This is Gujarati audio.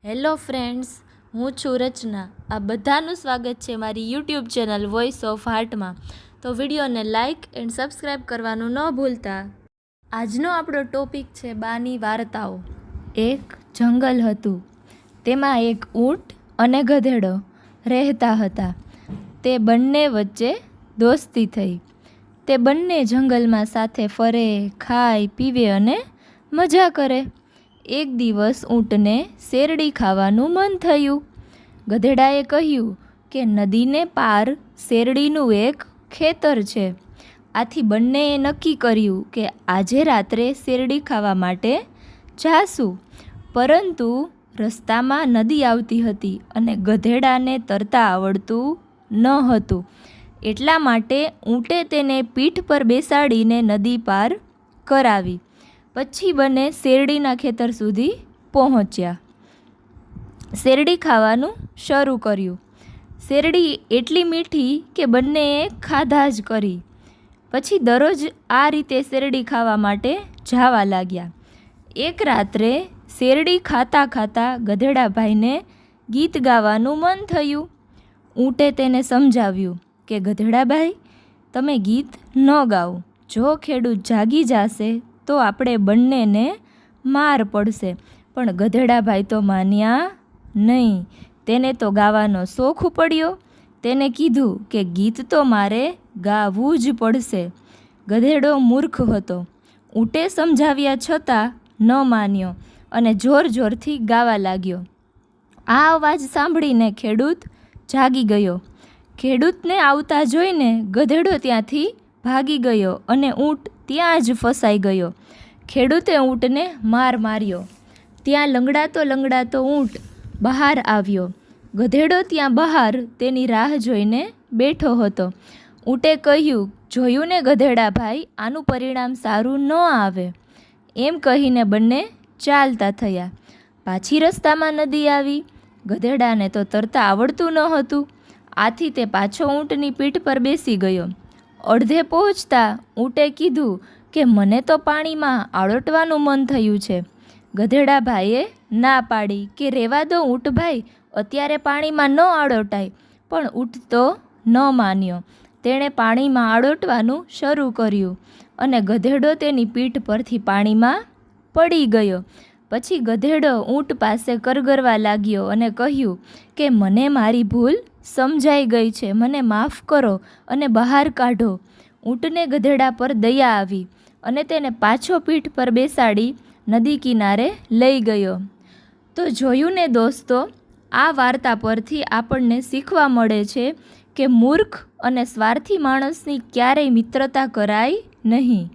હેલો ફ્રેન્ડ્સ, હું છું રચના. આ બધાનું સ્વાગત છે મારી યુટ્યુબ ચેનલ વોઇસ ઓફ હાર્ટમાં. તો વિડીયોને લાઇક એન્ડ સબસ્ક્રાઈબ કરવાનું ન ભૂલતા. આજનો આપણો ટોપિક છે બાની વાર્તાઓ. એક જંગલ હતું. તેમાં એક ઊંટ અને ગધેડો રહેતા હતા. તે બંને વચ્ચે દોસ્તી થઈ. તે બંને જંગલમાં સાથે ફરે, ખાય, પીવે અને મજા કરે. એક દિવસ ઊંટને શેરડી ખાવાનું મન થયું. ગધેડાએ કહ્યું કે નદીને પાર શેરડીનું એક ખેતર છે. આથી બંનેએ નક્કી કર્યું કે આજે રાત્રે શેરડી ખાવા માટે જાશું. પરંતુ રસ્તામાં નદી આવતી હતી અને ગધેડાને તરતા આવડતું ન હતું. એટલા માટે ઊંટે તેને પીઠ પર બેસાડીને નદી પાર કરાવી. પછી બંને શેરડીના ખેતર સુધી પહોંચ્યા. શેરડી ખાવાનું શરૂ કર્યું. શેરડી એટલી મીઠી કે બંનેએ ખાધા જ કરી. પછી દરરોજ આ રીતે શેરડી ખાવા માટે જવા લાગ્યા. એક રાત્રે શેરડી ખાતા ખાતા ગધેડાભાઈને ગીત ગાવાનું મન થયું. ઊંટે તેને સમજાવ્યું કે ગધેડાભાઈ, તમે ગીત ન ગાઓ. જો ખેડૂત જાગી જશે તો આપણે બંનેને માર પડશે. પણ ગધેડાભાઈ તો માન્યા નહીં. તેને તો ગાવાનો શોખ પડ્યો. તેને કીધું કે ગીત તો મારે ગાવું જ પડશે. ગધેડો મૂર્ખ હતો. ઊંટે સમજાવ્યા છતાં ન માન્યો અને જોર જોરથી ગાવા લાગ્યો. આ અવાજ સાંભળીને ખેડૂત જાગી ગયો. ખેડૂતને આવતા જોઈને ગધેડો ત્યાંથી ભાગી ગયો અને ઊંટ ત્યાં જ ફસાઈ ગયો. ખેડૂતે ઊંટને માર માર્યો. ત્યાં લંગડાતો ઊંટ બહાર આવ્યો. ગધેડો ત્યાં બહાર તેની રાહ જોઈને બેઠો હતો. ઊંટે કહ્યું, જોયું ને ગધેડાભાઈ, આનું પરિણામ સારું ન આવે. એમ કહીને બંને ચાલતા થયા. પાછી રસ્તામાં નદી આવી. ગધેડાને તો તરતા આવડતું ન હતું. આથી તે પાછો ઊંટની પીઠ પર બેસી ગયો. અડધે પહોંચતા ઊંટે કીધું કે મને તો પાણીમાં આળોટવાનું મન થયું છે. ગધેડાભાઈએ ના પાડી કે રહેવા દો ઊંટભાઈ, અત્યારે પાણીમાં ન આળોટાય. પણ ઊંટ તો ન માન્યો. તેણે પાણીમાં આળોટવાનું શરૂ કર્યું અને ગધેડો તેની પીઠ પરથી પાણીમાં પડી ગયો. પછી ગધેડો ઊંટ પાસે કરગરવા લાગ્યો અને કહ્યું કે મને મારી ભૂલ સમજાઈ ગઈ છે, મને માફ કરો અને બહાર કાઢો. ઊંટને ગધેડા પર દયા આવી અને તેને પાછો પીઠ પર બેસાડી નદી કિનારે લઈ ગયો. તો જોયું ને દોસ્તો, આ વાર્તા પરથી આપણને શીખવા મળે છે કે મૂર્ખ અને સ્વાર્થી માણસની ક્યારેય મિત્રતા કરાય નહીં.